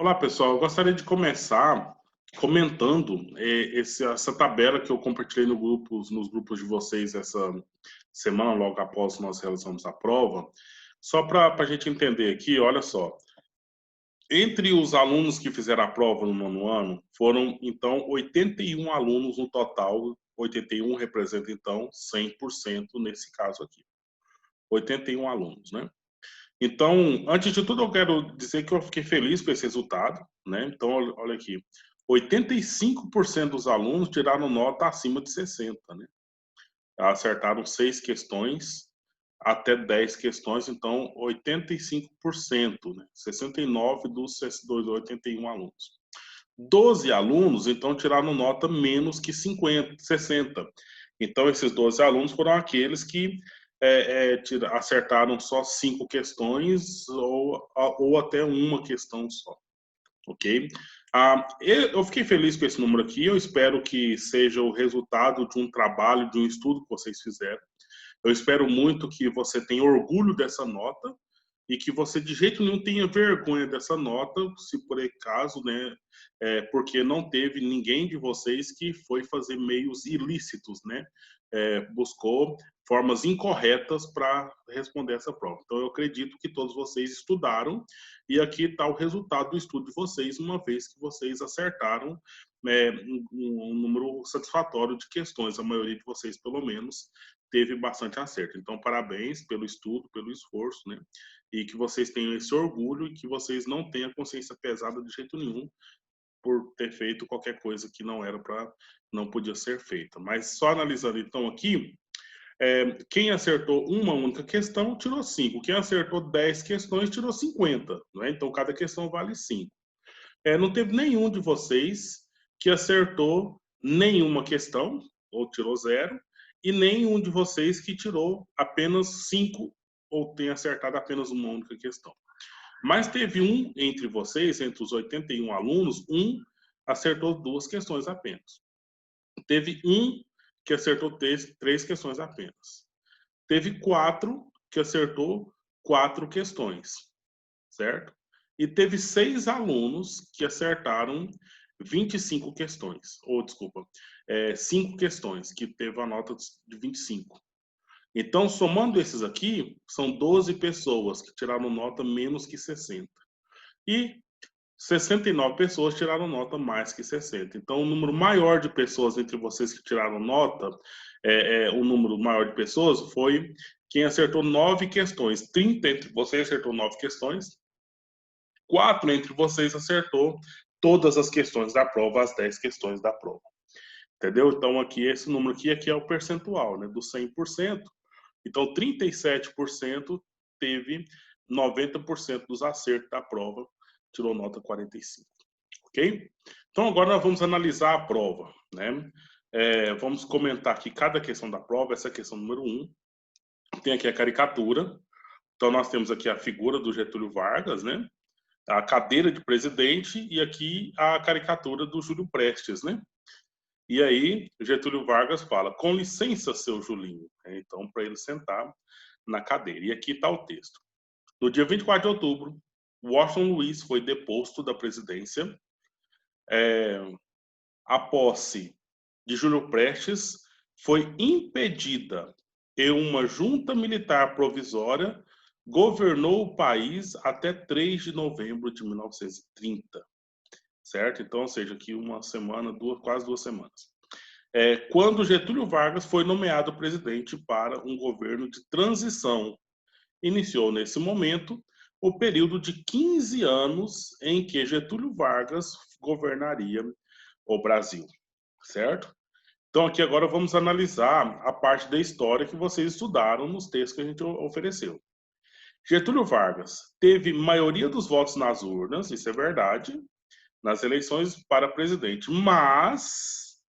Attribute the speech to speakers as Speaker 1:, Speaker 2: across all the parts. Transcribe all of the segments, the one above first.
Speaker 1: Olá, pessoal. Eu gostaria de começar comentando essa tabela que eu compartilhei nos grupos de vocês essa semana, logo após nós realizamos a prova. Só para a gente entender aqui, olha só. Entre os alunos que fizeram a prova no nono ano, foram, então, 81 alunos no total. 81 representa, então, 100% nesse caso aqui. 81 alunos, né? Então, antes de tudo, eu quero dizer que eu fiquei feliz com esse resultado, né? Então, olha aqui, 85% dos alunos tiraram nota acima de 60, né? Acertaram 6 questões até 10 questões, então 85%, né? 69 dos 81 alunos. 12 alunos, então, tiraram nota menos que 50, 60. Então, esses 12 alunos foram aqueles que acertaram só 5 questões ou até uma questão só, ok? Eu fiquei feliz com esse número aqui, eu espero que seja o resultado de um trabalho, de um estudo que vocês fizeram. Eu espero muito que você tenha orgulho dessa nota e que você de jeito nenhum tenha vergonha dessa nota, se por acaso, né, porque não teve ninguém de vocês que foi fazer meios ilícitos, né, buscou formas incorretas para responder essa prova. Então, eu acredito que todos vocês estudaram e aqui está o resultado do estudo de vocês, uma vez que vocês acertaram um número satisfatório de questões. A maioria de vocês, pelo menos, teve bastante acerto. Então, parabéns pelo estudo, pelo esforço, né? E que vocês tenham esse orgulho e que vocês não tenham consciência pesada de jeito nenhum por ter feito qualquer coisa que não era para, não podia ser feita. Mas só analisando então aqui, quem acertou uma única questão tirou 5. Quem acertou 10 questões tirou 50. Né? Então, cada questão vale 5. Não teve nenhum de vocês que acertou nenhuma questão, ou tirou 0, e nenhum de vocês que tirou apenas 5 ou tem acertado apenas uma única questão. Mas teve um entre vocês, entre os 81 alunos, um acertou 2 questões apenas. Teve um que acertou 3 questões apenas. Teve 4 que acertou 4 questões, certo? E teve 6 alunos que acertaram 25 questões, ou desculpa, 5 questões, que teve a nota de 25. Então, somando esses aqui, são 12 pessoas que tiraram nota menos que 60. E 69 pessoas tiraram nota mais que 60. Então, o número maior de pessoas entre vocês que tiraram nota, o número maior de pessoas foi quem acertou 9 questões. 30 entre vocês acertou 9 questões. 4 entre vocês acertou todas as questões da prova, as 10 questões da prova. Entendeu? Então, aqui, esse número aqui é o percentual, né? Do 100%. Então, 37% teve 90% dos acertos da prova, tirou nota 45. Ok? Então, agora nós vamos analisar a prova, né? Vamos comentar aqui cada questão da prova. Essa é a questão número 1. Tem aqui a caricatura. Então, nós temos aqui a figura do Getúlio Vargas, né? A cadeira de presidente e aqui a caricatura do Júlio Prestes, né? E aí, Getúlio Vargas fala, com licença, seu Julinho. Então, para ele sentar na cadeira. E aqui está o texto. No dia 24 de outubro, Washington Luiz foi deposto da presidência. A posse de Júlio Prestes foi impedida e uma junta militar provisória governou o país até 3 de novembro de 1930. Certo? Então, ou seja, aqui uma semana, quase 2 semanas. Quando Getúlio Vargas foi nomeado presidente para um governo de transição. Iniciou, nesse momento, o período de 15 anos em que Getúlio Vargas governaria o Brasil, certo? Então, aqui agora vamos analisar a parte da história que vocês estudaram nos textos que a gente ofereceu. Getúlio Vargas teve maioria dos votos nas urnas, isso é verdade, nas eleições para presidente, mas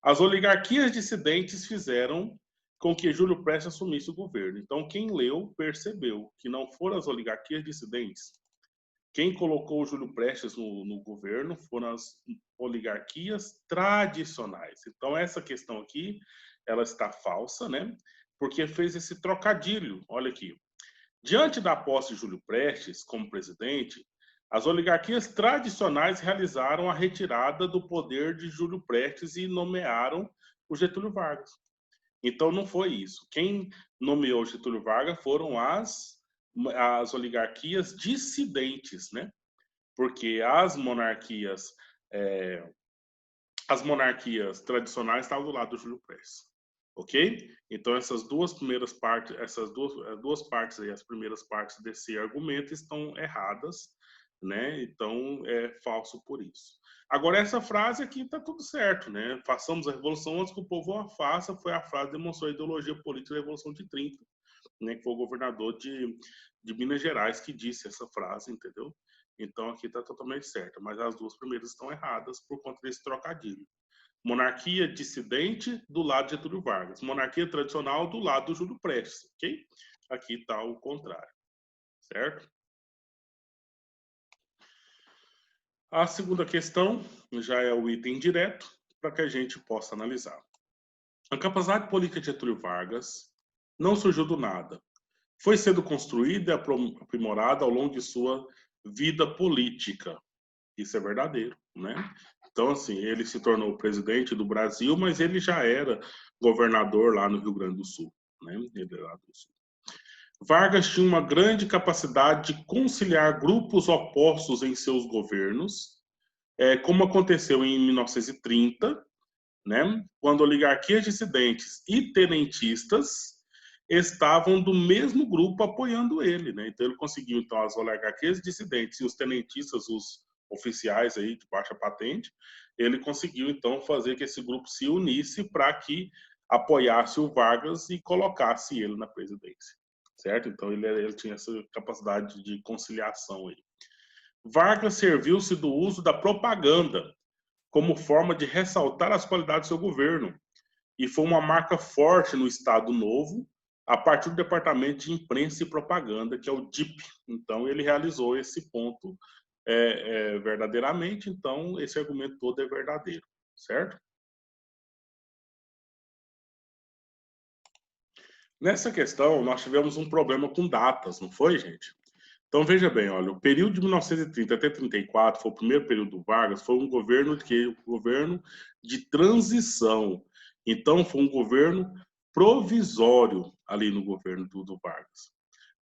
Speaker 1: as oligarquias dissidentes fizeram com que Júlio Prestes assumisse o governo. Então, quem leu percebeu que não foram as oligarquias dissidentes. Quem colocou o Júlio Prestes no governo foram as oligarquias tradicionais. Então, essa questão aqui, ela está falsa, né? Porque fez esse trocadilho. Olha aqui. Diante da posse de Júlio Prestes como presidente, As oligarquias tradicionais realizaram a retirada do poder de Júlio Prestes e nomearam o Getúlio Vargas. Então, não foi isso. Quem nomeou Getúlio Vargas foram as oligarquias dissidentes, né? Porque as monarquias tradicionais estavam do lado do Júlio Prestes, ok? Então essas duas partes aí, as primeiras partes desse argumento estão erradas, né? Então é falso por isso. Agora essa frase aqui está tudo certo, né? Façamos a revolução antes que o povo a faça, foi a frase que demonstrou a ideologia política da Revolução de 30, né? Que foi o governador de Minas Gerais que disse essa frase, entendeu? Então aqui está totalmente certo, mas as duas primeiras estão erradas por conta desse trocadilho. Monarquia dissidente do lado de Getúlio Vargas, monarquia tradicional do lado do Júlio Prestes, ok? Aqui está o contrário, certo? A segunda questão já é o item direto para que a gente possa analisar. A capacidade política de Getúlio Vargas não surgiu do nada. Foi sendo construída e aprimorada ao longo de sua vida política. Isso é verdadeiro, né? Então, assim, ele se tornou presidente do Brasil, mas ele já era governador lá no Rio Grande do Sul, né? Ele era lá do Sul. Vargas tinha uma grande capacidade de conciliar grupos opostos em seus governos, como aconteceu em 1930, né? Quando oligarquias dissidentes e tenentistas estavam do mesmo grupo apoiando ele, né? Então ele conseguiu então as oligarquias dissidentes e os tenentistas, os oficiais aí de baixa patente, ele conseguiu então fazer que esse grupo se unisse para que apoiasse o Vargas e colocasse ele na presidência, certo? Então ele tinha essa capacidade de conciliação aí. Vargas serviu-se do uso da propaganda como forma de ressaltar as qualidades do seu governo, e foi uma marca forte no Estado Novo, a partir do Departamento de Imprensa e Propaganda, que é o DIP. Então, ele realizou esse ponto verdadeiramente, então esse argumento todo é verdadeiro, certo? Nessa questão, nós tivemos um problema com datas, não foi, gente? Então, veja bem, olha, o período de 1930 até 34, foi o primeiro período do Vargas, foi um governo de transição. Então, foi um governo provisório ali no governo do Vargas.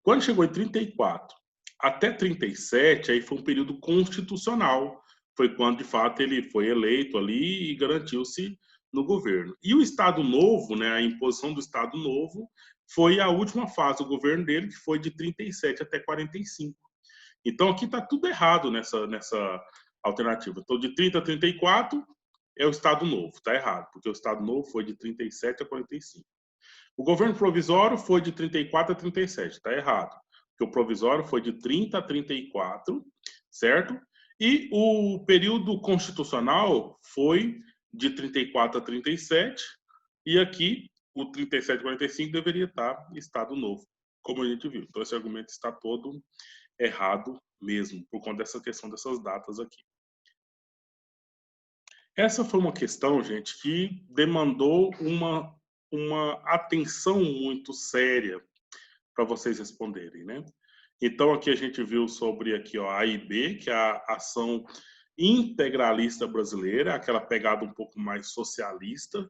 Speaker 1: Quando chegou em 34 até 37, aí foi um período constitucional. Foi quando, de fato, ele foi eleito ali e garantiu-se no governo. E o Estado Novo, né, a imposição do Estado Novo, foi a última fase do governo dele, que foi de 37 até 45. Então, aqui está tudo errado nessa alternativa. Então, de 30 a 34 é o Estado Novo. Está errado, porque o Estado Novo foi de 37 a 45. O governo provisório foi de 34 a 37. Está errado, porque o provisório foi de 30 a 34, certo? E o período constitucional foi de 34 a 37, e aqui o 37 a 45 deveria estar Estado Novo, como a gente viu. Então, esse argumento está todo errado mesmo, por conta dessa questão dessas datas aqui. Essa foi uma questão, gente, que demandou uma atenção muito séria para vocês responderem, né? Então, aqui a gente viu sobre aqui, ó, a AIB, que é a Ação Integralista Brasileira, aquela pegada um pouco mais socialista,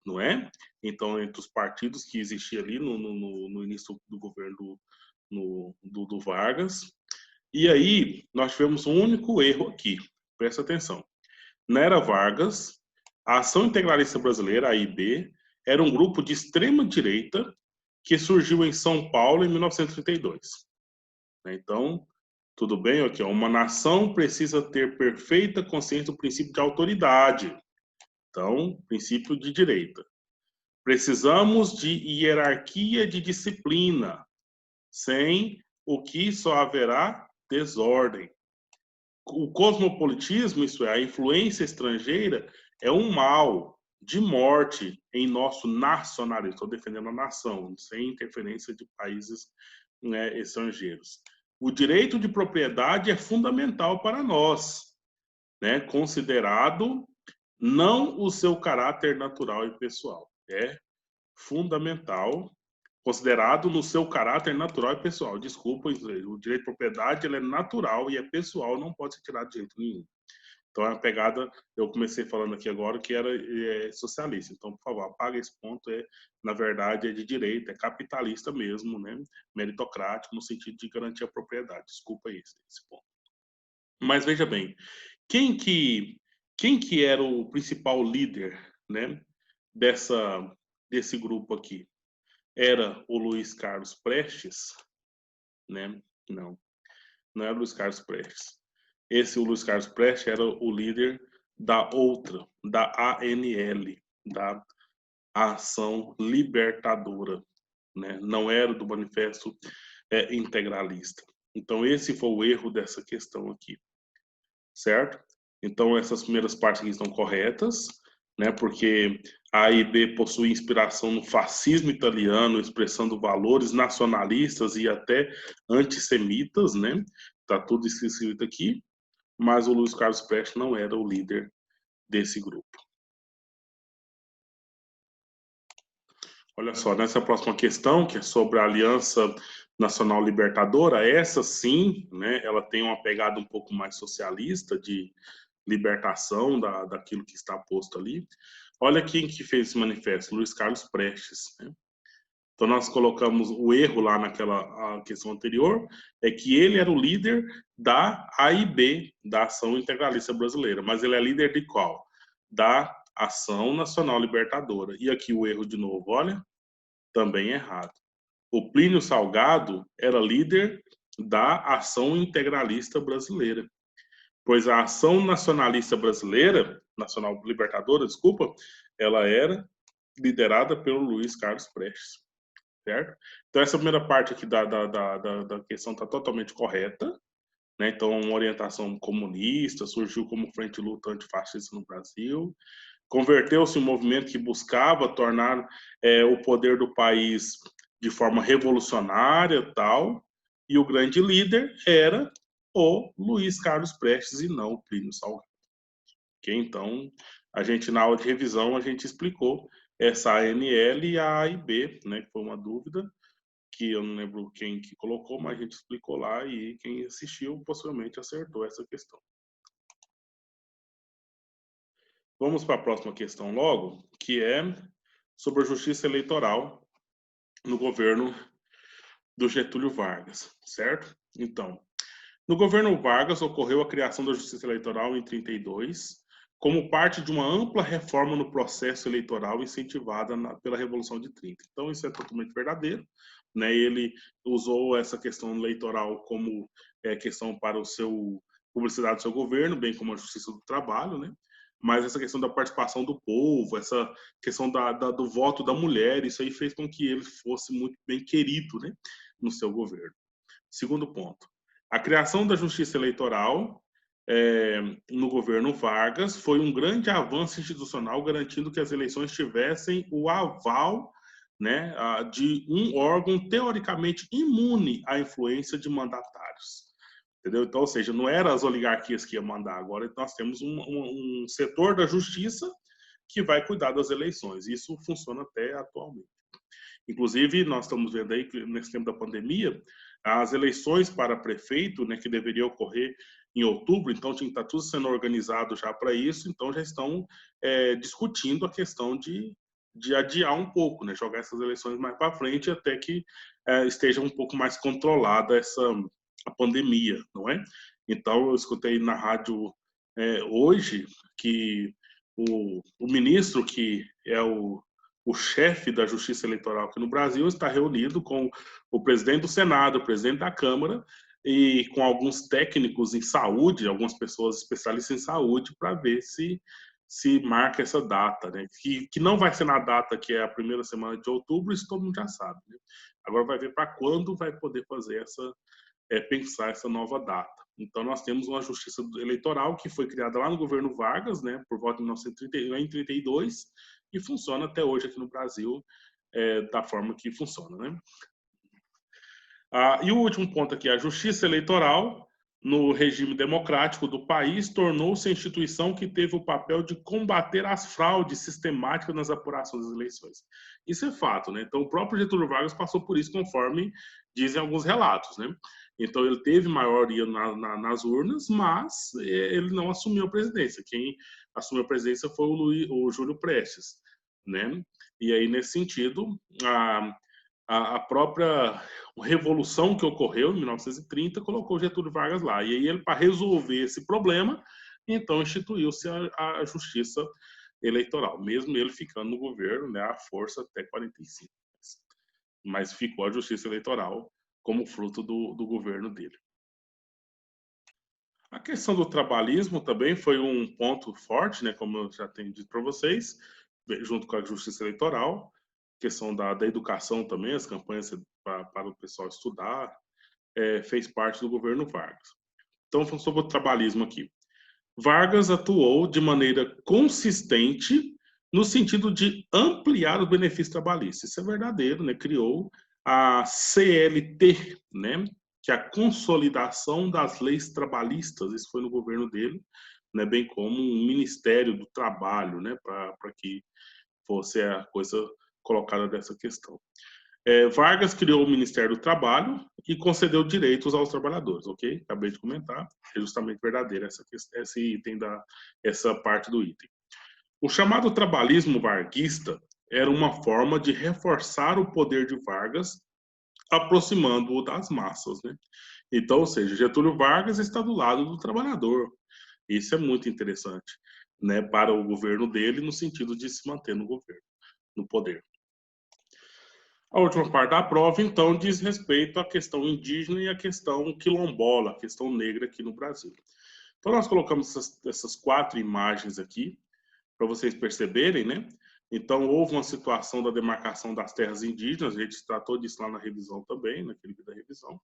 Speaker 1: não é? Então, entre os partidos que existiam ali no início do governo do Vargas. E aí, nós tivemos um único erro aqui, presta atenção. Na era Vargas, a Ação Integralista Brasileira, a AIB, era um grupo de extrema-direita que surgiu em São Paulo em 1932. Então, tudo bem aqui, ó, uma nação precisa ter perfeita consciência do princípio de autoridade. Então, princípio de direita. Precisamos de hierarquia de disciplina, sem o que só haverá desordem. O cosmopolitismo, isso é, a influência estrangeira, é um mal de morte em nosso nacionalismo. Estou defendendo a nação, sem interferência de países, né, estrangeiros. O direito de propriedade é fundamental para nós, né, considerado não o seu caráter natural e pessoal. É fundamental, considerado no seu caráter natural e pessoal. Desculpa, o direito de propriedade ele é natural e é pessoal, não pode ser tirado de jeito nenhum. Então, a pegada, eu comecei falando aqui agora que era socialista. Então, por favor, apaga esse ponto. Na verdade, é de direita, é capitalista mesmo, né? Meritocrático, no sentido de garantir a propriedade. Desculpa esse ponto. Mas veja bem, quem que era o principal líder, né, desse grupo aqui? Era o Luiz Carlos Prestes, né? Não era o Luiz Carlos Prestes. O Luiz Carlos Prestes era o líder da ANL, da Ação Libertadora, né? Não era do Manifesto Integralista. Então, esse foi o erro dessa questão aqui, certo? Então, essas primeiras partes aqui estão corretas, né? Porque A e B possuem inspiração no fascismo italiano, expressando valores nacionalistas e até antissemitas, né? Tá tudo escrito aqui, mas o Luiz Carlos Prestes não era o líder desse grupo. Olha só, nessa próxima questão, que é sobre a Aliança Nacional Libertadora, essa sim, né, ela tem uma pegada um pouco mais socialista, de libertação daquilo que está posto ali. Olha quem que fez esse manifesto, Luiz Carlos Prestes, né? Então, nós colocamos o erro lá naquela questão anterior, é que ele era o líder da AIB, da Ação Integralista Brasileira. Mas ele é líder de qual? Da Ação Nacional Libertadora. E aqui o erro de novo, olha, também errado. O Plínio Salgado era líder da Ação Integralista Brasileira. Pois a Ação Nacionalista Brasileira, Nacional Libertadora, desculpa, ela era liderada pelo Luiz Carlos Prestes. Certo? Então, essa primeira parte aqui da questão está totalmente correta, né? Então, uma orientação comunista, surgiu como frente luta antifascista no Brasil, converteu-se em um movimento que buscava tornar o poder do país de forma revolucionária tal, e o grande líder era o Luiz Carlos Prestes e não o Plínio Salgado. Okay? Então, a gente, na aula de revisão, a gente explicou essa ANL e a AIB, né? Que foi uma dúvida que eu não lembro quem que colocou, mas a gente explicou lá e quem assistiu possivelmente acertou essa questão. Vamos para a próxima questão logo, que é sobre a justiça eleitoral no governo do Getúlio Vargas, certo? Então, no governo Vargas ocorreu a criação da justiça eleitoral em 32, como parte de uma ampla reforma no processo eleitoral incentivada pela Revolução de 30. Então, isso é totalmente verdadeiro, né? Ele usou essa questão eleitoral como questão para o seu publicidade do seu governo, bem como a justiça do trabalho, né? Mas essa questão da participação do povo, essa questão do voto da mulher, isso aí fez com que ele fosse muito bem querido, né, no seu governo. Segundo ponto, a criação da justiça eleitoral no governo Vargas foi um grande avanço institucional, garantindo que as eleições tivessem o aval, né, de um órgão teoricamente imune à influência de mandatários. Entendeu? Então, ou seja, não eram as oligarquias que iam mandar, agora nós temos um setor da justiça que vai cuidar das eleições. Isso funciona até atualmente. Inclusive, nós estamos vendo aí que nesse tempo da pandemia, as eleições para prefeito, né, que deveria ocorrer em outubro, então tinha que estar tudo sendo organizado já para isso, então já estão discutindo a questão de adiar um pouco, né, jogar essas eleições mais para frente até que esteja um pouco mais controlada a pandemia, não é? Então, eu escutei na rádio hoje que o ministro, que é o chefe da Justiça Eleitoral aqui no Brasil, está reunido com o presidente do Senado, o presidente da Câmara e com alguns técnicos em saúde, algumas pessoas especialistas em saúde, para ver se marca essa data, né? Que não vai ser na data que é a primeira semana de outubro, isso todo mundo já sabe, né? Agora vai ver para quando vai poder fazer pensar essa nova data. Então, nós temos uma justiça eleitoral que foi criada lá no governo Vargas, né, por volta de 1932, e funciona até hoje aqui no Brasil da forma que funciona, né? E o último ponto aqui, a justiça eleitoral no regime democrático do país, tornou-se a instituição que teve o papel de combater as fraudes sistemáticas nas apurações das eleições. Isso é fato, né? Então, o próprio Getúlio Vargas passou por isso, conforme dizem alguns relatos, né? Então, ele teve maioria nas urnas, mas ele não assumiu a presidência. Quem assumiu a presidência foi o Júlio Prestes, né? E aí, nesse sentido, a própria revolução que ocorreu em 1930 colocou Getúlio Vargas lá. E aí, ele, para resolver esse problema, então instituiu-se a justiça eleitoral, mesmo ele ficando no governo, né, à força até 45. Mas ficou a justiça eleitoral como fruto do governo dele. A questão do trabalhismo também foi um ponto forte, né, como eu já tenho dito para vocês, junto com a justiça eleitoral, questão da educação também, as campanhas para o pessoal estudar, fez parte do governo Vargas. Então, falando sobre o trabalhismo aqui. Vargas atuou de maneira consistente no sentido de ampliar os benefícios trabalhistas. Isso é verdadeiro, né? Criou a CLT, né? Que é a consolidação das leis trabalhistas. Isso foi no governo dele, né? Bem como um Ministério do Trabalho, né? Para que fosse a coisa colocada dessa questão. Vargas criou o Ministério do Trabalho e concedeu direitos aos trabalhadores, ok? Acabei de comentar, é justamente verdadeira esse item essa parte do item. O chamado trabalhismo varguista era uma forma de reforçar o poder de Vargas, aproximando-o das massas, né? Então, ou seja, Getúlio Vargas está do lado do trabalhador. Isso é muito interessante, né, para o governo dele, no sentido de se manter no governo, no poder. A última parte da prova, então, diz respeito à questão indígena e à questão quilombola, a questão negra aqui no Brasil. Então, nós colocamos essas 4 imagens aqui, para vocês perceberem, né? Então, houve uma situação da demarcação das terras indígenas, a gente tratou disso lá na revisão também, naquele vídeo da revisão.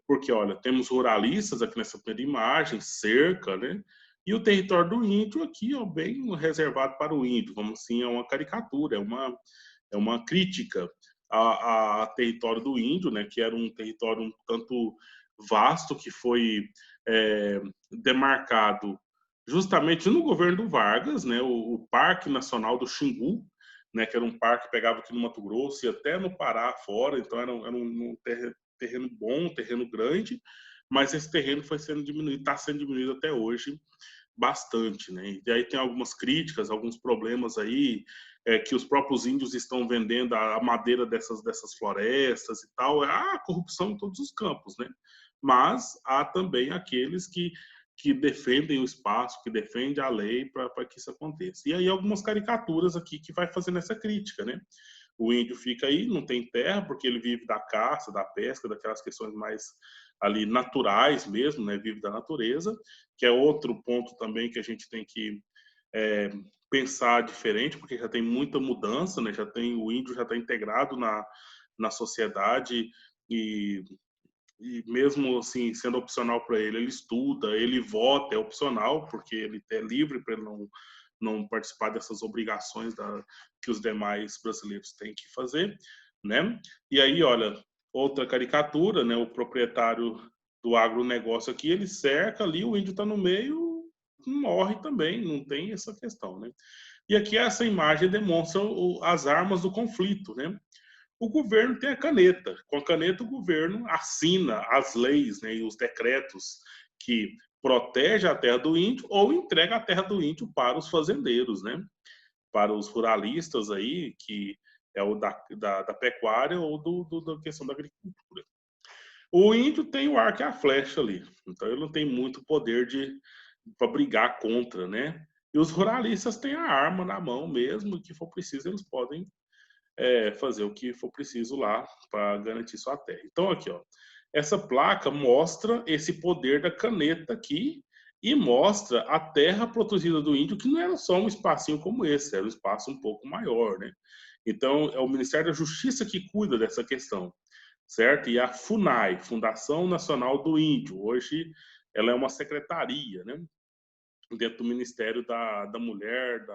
Speaker 1: Porque, olha, temos ruralistas aqui nessa primeira imagem, cerca, né? E o território do índio aqui, ó, bem reservado para o índio, vamos assim, é uma caricatura, é uma crítica a território do índio, né, que era um território um tanto vasto, que foi demarcado justamente no governo do Vargas, né, o Parque Nacional do Xingu, né, que era um parque que pegava aqui no Mato Grosso e até no Pará fora, então era um terreno bom, um terreno grande, mas esse terreno foi sendo diminuído, está sendo diminuído até hoje, bastante, né? E aí tem algumas críticas, alguns problemas aí, que os próprios índios estão vendendo a madeira dessas florestas e tal. Há corrupção em todos os campos, né? Mas há também aqueles que defendem o espaço, que defendem a lei para que isso aconteça. E aí algumas caricaturas aqui que vai fazendo essa crítica, né? O índio fica aí, não tem terra, porque ele vive da caça, da pesca, daquelas questões mais ali naturais mesmo, né? Vive da natureza, que é outro ponto também que a gente tem que pensar diferente, porque já tem muita mudança, né? O índio já está integrado na sociedade e mesmo assim sendo opcional para ele, ele estuda, ele vota, é opcional, porque ele é livre para ele não participar dessas obrigações que os demais brasileiros têm que fazer, né? E aí, olha, outra caricatura, né? O proprietário do agronegócio aqui, ele cerca ali, o índio está no meio, morre também, não tem essa questão, né? E aqui essa imagem demonstra as armas do conflito, né? O governo tem a caneta. Com a caneta, o governo assina as leis, né, e os decretos que protege a terra do índio ou entrega a terra do índio para os fazendeiros, né? Para os ruralistas aí, que é o da pecuária ou da questão da agricultura. O índio tem o arco e a flecha ali, então ele não tem muito poder para brigar contra, né? E os ruralistas têm a arma na mão mesmo, e que for preciso eles podem fazer o que for preciso lá para garantir sua terra. Então, aqui, ó, essa placa mostra esse poder da caneta aqui e mostra a terra protegida do índio, que não era só um espacinho como esse, era um espaço um pouco maior, né? Então, é o Ministério da Justiça que cuida dessa questão, certo? E a FUNAI, Fundação Nacional do Índio, hoje ela é uma secretaria, né? Dentro do Ministério da Mulher,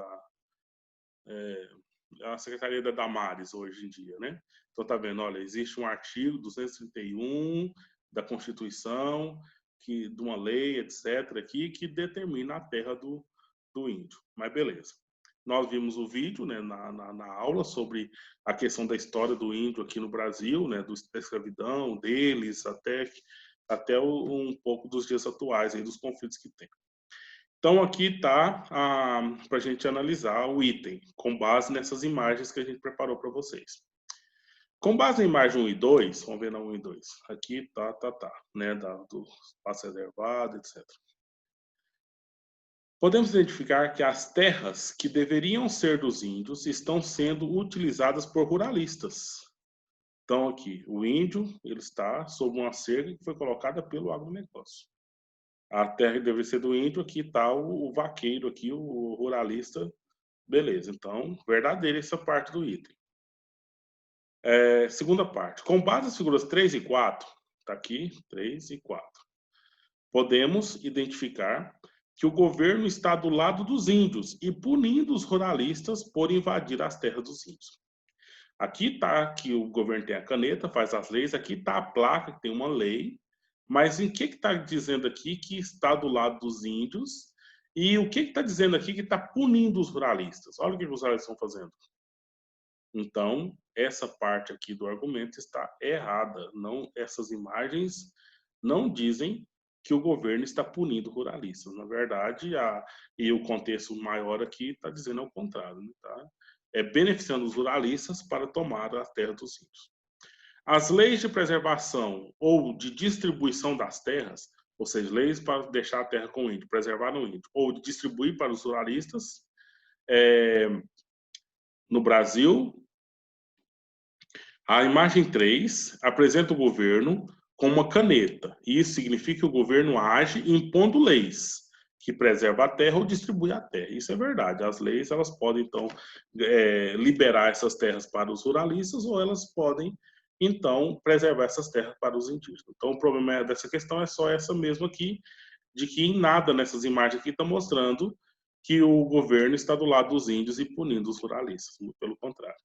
Speaker 1: a Secretaria da Damares hoje em dia, né? Então tá vendo, olha, existe um artigo 231 da Constituição de uma lei, etc., aqui, que determina a terra do índio. Mas beleza. Nós vimos o vídeo, né, na aula sobre a questão da história do índio aqui no Brasil, né, da escravidão deles, até um pouco dos dias atuais, aí, dos conflitos que tem. Então, aqui está para a gente analisar o item, com base nessas imagens que a gente preparou para vocês. Com base na imagem 1 e 2, vamos ver na 1 e 2. Aqui né, do espaço reservado, etc. Podemos identificar que as terras que deveriam ser dos índios estão sendo utilizadas por ruralistas. Então, aqui, o índio ele está sob uma cerca que foi colocada pelo agronegócio. A terra que deve ser do índio, aqui está o vaqueiro, aqui, o ruralista. Beleza, então, verdadeira essa parte do item. Segunda parte. Com base nas figuras 3 e 4, está aqui, 3 e 4, podemos identificar que o governo está do lado dos índios e punindo os ruralistas por invadir as terras dos índios. Aqui está que o governo tem a caneta, faz as leis, aqui está a placa, que tem uma lei, mas em que está dizendo aqui que está do lado dos índios e o que está dizendo aqui que está punindo os ruralistas? Olha o que os ruralistas estão fazendo. Então, essa parte aqui do argumento está errada. Não, essas imagens não dizem que o governo está punindo ruralistas. Na verdade, e o contexto maior aqui está dizendo ao contrário. Né? Tá? Beneficiando os ruralistas para tomar a terra dos índios. As leis de preservação ou de distribuição das terras, ou seja, leis para deixar a terra com o índio, preservar no índio, ou de distribuir para os ruralistas, no Brasil, a imagem 3 apresenta o governo com uma caneta. Isso significa que o governo age impondo leis que preservam a terra ou distribui a terra. Isso é verdade. As leis elas podem, então, liberar essas terras para os ruralistas ou elas podem, então, preservar essas terras para os indígenas. Então, o problema dessa questão é só essa mesmo aqui, de que em nada nessas imagens aqui está mostrando que o governo está do lado dos índios e punindo os ruralistas. Muito pelo contrário.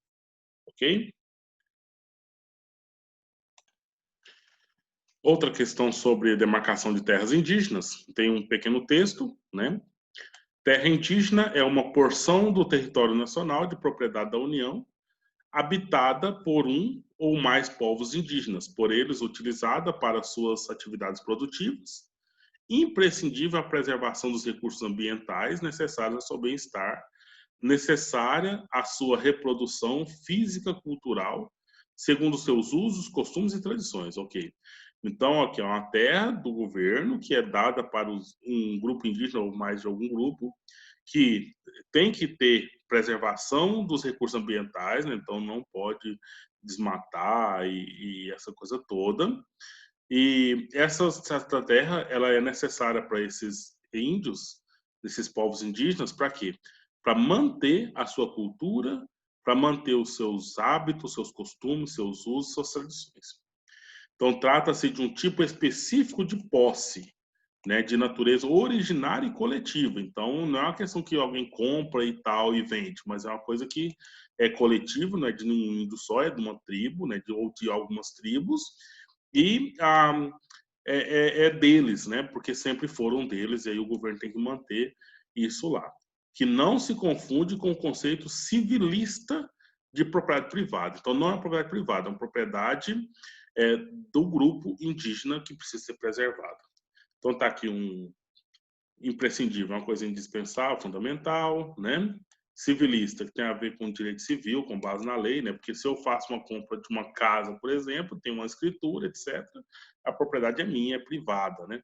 Speaker 1: Ok? Outra questão sobre demarcação de terras indígenas, tem um pequeno texto, né? Terra indígena é uma porção do território nacional de propriedade da União, habitada por um ou mais povos indígenas, por eles utilizada para suas atividades produtivas, imprescindível a preservação dos recursos ambientais necessários ao seu bem-estar, necessária à sua reprodução física cultural, segundo seus usos, costumes e tradições, ok? Então, aqui é uma terra do governo que é dada para um grupo indígena ou mais de algum grupo que tem que ter preservação dos recursos ambientais, né? Então não pode desmatar e essa coisa toda. E essa terra ela é necessária para esses índios, esses povos indígenas, para quê? Para manter a sua cultura, para manter os seus hábitos, seus costumes, seus usos, suas tradições. Então, trata-se de um tipo específico de posse, né, de natureza originária e coletiva. Então, não é uma questão que alguém compra e tal e vende, mas é uma coisa que é coletiva, não é de nenhum índio só, é de uma tribo, né, ou de algumas tribos, e é deles, né, porque sempre foram deles, e aí o governo tem que manter isso lá. Que não se confunde com o conceito civilista de propriedade privada. Então, não é uma propriedade privada, é uma propriedade do grupo indígena que precisa ser preservada. Então está aqui um imprescindível, uma coisa indispensável, fundamental, né? Civilista, que tem a ver com direito civil, com base na lei, né? Porque se eu faço uma compra de uma casa, por exemplo, tem uma escritura, etc., a propriedade é minha, é privada, né?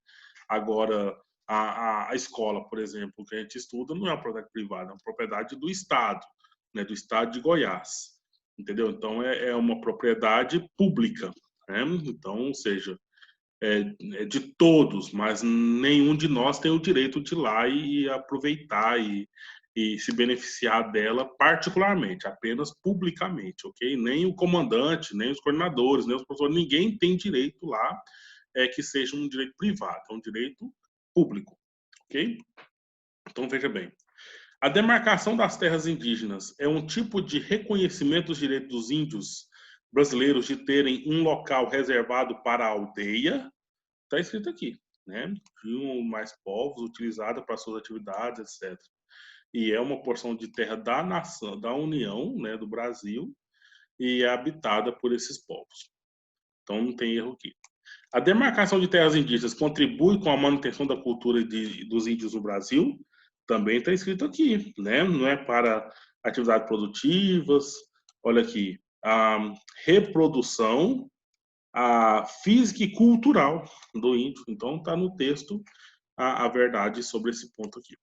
Speaker 1: Agora, a escola, por exemplo, que a gente estuda, não é uma propriedade privada, é uma propriedade do Estado, né? Do Estado de Goiás, entendeu? Então, é uma propriedade pública, né? Então, ou seja, de todos, mas nenhum de nós tem o direito de ir lá e aproveitar e se beneficiar dela particularmente, apenas publicamente, ok? Nem o comandante, nem os coordenadores, nem os professores, ninguém tem direito lá que seja um direito privado, é um direito público, ok? Então, veja bem. A demarcação das terras indígenas é um tipo de reconhecimento dos direitos dos índios brasileiros de terem um local reservado para a aldeia. Está escrito aqui. né? De um ou mais povos utilizada para suas atividades, etc. E é uma porção de terra da nação, da União, né, do Brasil, e é habitada por esses povos. Então não tem erro aqui. A demarcação de terras indígenas contribui com a manutenção da cultura dos índios no Brasil? Também está escrito aqui, né? Não é para atividades produtivas. Olha aqui, a reprodução, a física e cultural do índio. Então está no texto a verdade sobre esse ponto aqui.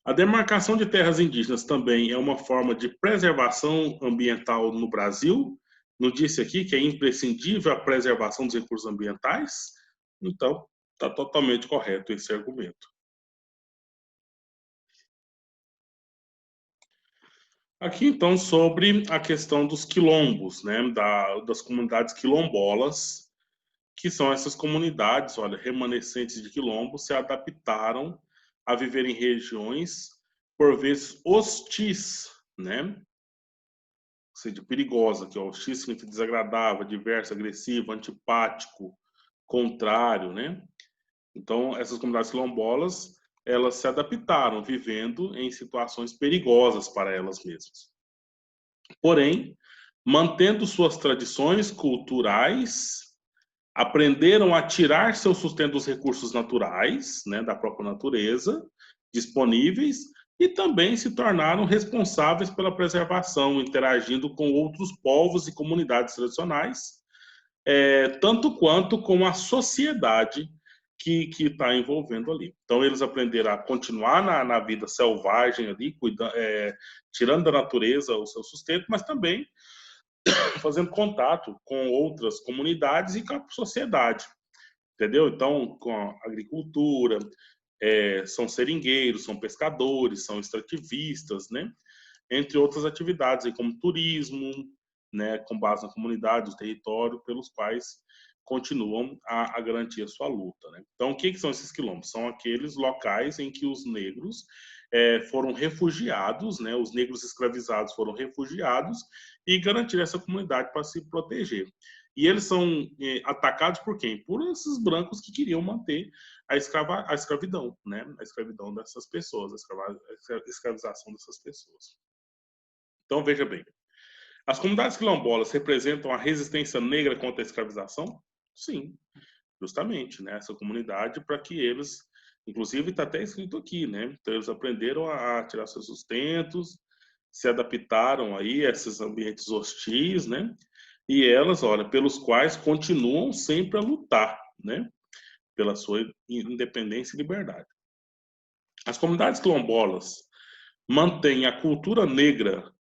Speaker 1: A demarcação de terras indígenas também é uma forma de preservação ambiental no Brasil. Não disse aqui que é imprescindível a preservação dos recursos ambientais? Então, está totalmente correto esse argumento. Aqui, então, sobre a questão dos quilombos, né, das comunidades quilombolas, que são essas comunidades, olha, remanescentes de quilombo, se adaptaram a viver em regiões, por vezes, hostis, né? Ou seja, perigosa, que é hostil significa desagradável, adverso, agressivo, antipático, contrário, né? Então, essas comunidades quilombolas, elas se adaptaram, vivendo em situações perigosas para elas mesmas. Porém, mantendo suas tradições culturais, aprenderam a tirar seu sustento dos recursos naturais, né, da própria natureza, disponíveis, e também se tornaram responsáveis pela preservação, interagindo com outros povos e comunidades tradicionais, tanto quanto com a sociedade que está envolvendo ali. Então, eles aprenderam a continuar na vida selvagem ali, tirando da natureza o seu sustento, mas também fazendo contato com outras comunidades e com a sociedade, entendeu? Então, com a agricultura, são seringueiros, são pescadores, são extrativistas, né? Entre outras atividades, como turismo, né? Com base na comunidade, o território, pelos quais continuam a garantir a sua luta, né? Então, o que são esses quilombos? São aqueles locais em que os negros foram refugiados, né? Os negros escravizados foram refugiados e garantir essa comunidade para se proteger. E eles são atacados por quem? Por esses brancos que queriam manter a escravidão, né? A escravidão dessas pessoas, a escravização dessas pessoas. Então, veja bem, as comunidades quilombolas representam a resistência negra contra a escravização? Sim, justamente, né? Essa comunidade para que eles, inclusive está até escrito aqui, né? Então eles aprenderam a tirar seus sustentos, se adaptaram aí a esses ambientes hostis, né? E elas, olha, pelos quais continuam sempre a lutar, né? Pela sua independência e liberdade. As comunidades quilombolas mantêm a cultura negra,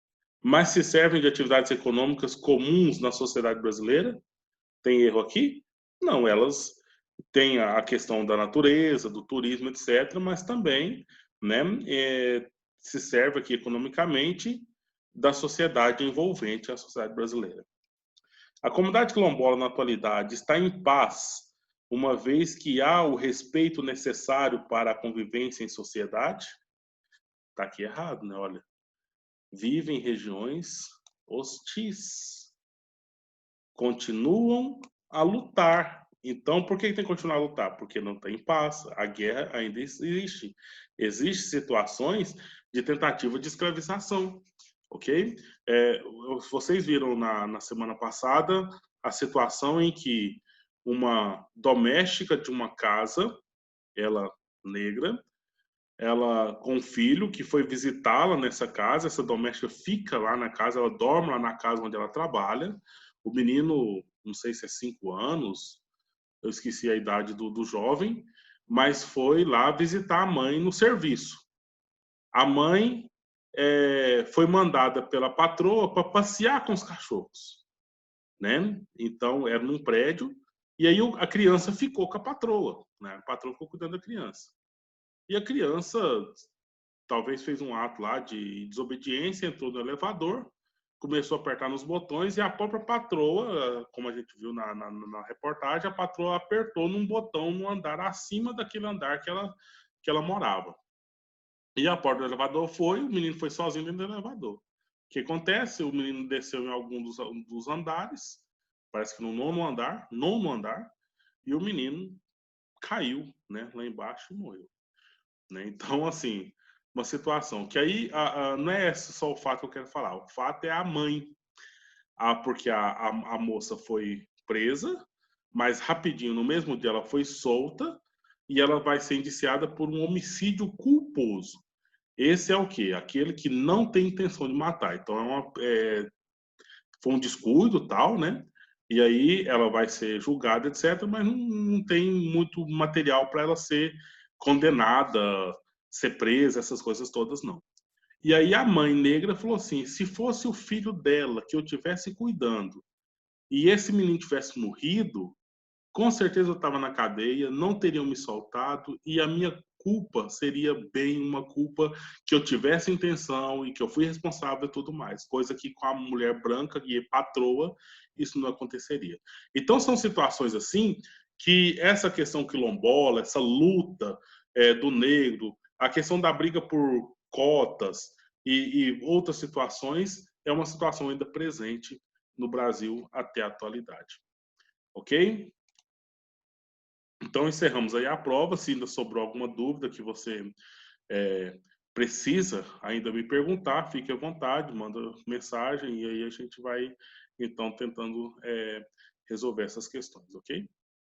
Speaker 1: mas se servem de atividades econômicas comuns na sociedade brasileira? Tem erro aqui? Não, elas têm a questão da natureza, do turismo, etc., mas também, né, se serve aqui economicamente da sociedade envolvente a sociedade brasileira. A comunidade quilombola, na atualidade, está em paz, uma vez que há o respeito necessário para a convivência em sociedade? Está aqui errado, né? Olha, vive em regiões hostis, continuam a lutar. Então, por que tem que continuar a lutar? Porque não tem paz, a guerra ainda existe. Existem situações de tentativa de escravização, ok? Vocês viram na semana passada a situação em que uma doméstica de uma casa, ela negra, ela com um filho que foi visitá-la nessa casa, essa doméstica fica lá na casa, ela dorme lá na casa onde ela trabalha. O menino, não sei se é 5 anos, eu esqueci a idade do jovem, mas foi lá visitar a mãe no serviço. A mãe foi mandada pela patroa para passear com os cachorros, né? Então era num prédio e aí a criança ficou com a patroa, né? A patroa ficou cuidando da criança. E a criança talvez fez um ato lá de desobediência, entrou no elevador, começou a apertar nos botões e a própria patroa, como a gente viu na reportagem, a patroa apertou num botão no andar acima daquele andar que ela morava. E a porta do elevador foi, o menino foi sozinho dentro do elevador. O que acontece? O menino desceu em algum dos andares, parece que no nono andar, e o menino caiu né, lá embaixo e morreu. Né? Então, assim, uma situação que aí não é só o fato que eu quero falar, o fato é a mãe, porque a moça foi presa, mas rapidinho, no mesmo dia ela foi solta e ela vai ser indiciada por um homicídio culposo. Esse é o quê? Aquele que não tem intenção de matar. Então, foi um descuido, tal, né? E aí ela vai ser julgada, etc., mas não tem muito material para ela ser condenada, ser presa, essas coisas todas, não. E aí a mãe negra falou assim: se fosse o filho dela que eu tivesse cuidando e esse menino tivesse morrido, com certeza eu estava na cadeia, não teriam me soltado e a minha culpa seria bem uma culpa que eu tivesse intenção e que eu fui responsável e tudo mais. Coisa que com a mulher branca e patroa isso não aconteceria. Então são situações assim que essa questão quilombola, essa luta do negro, a questão da briga por cotas e outras situações é uma situação ainda presente no Brasil até a atualidade. Ok? Então, encerramos aí a prova. Se ainda sobrou alguma dúvida que você precisa ainda me perguntar, fique à vontade, manda mensagem e aí a gente vai, então, tentando resolver essas questões, ok?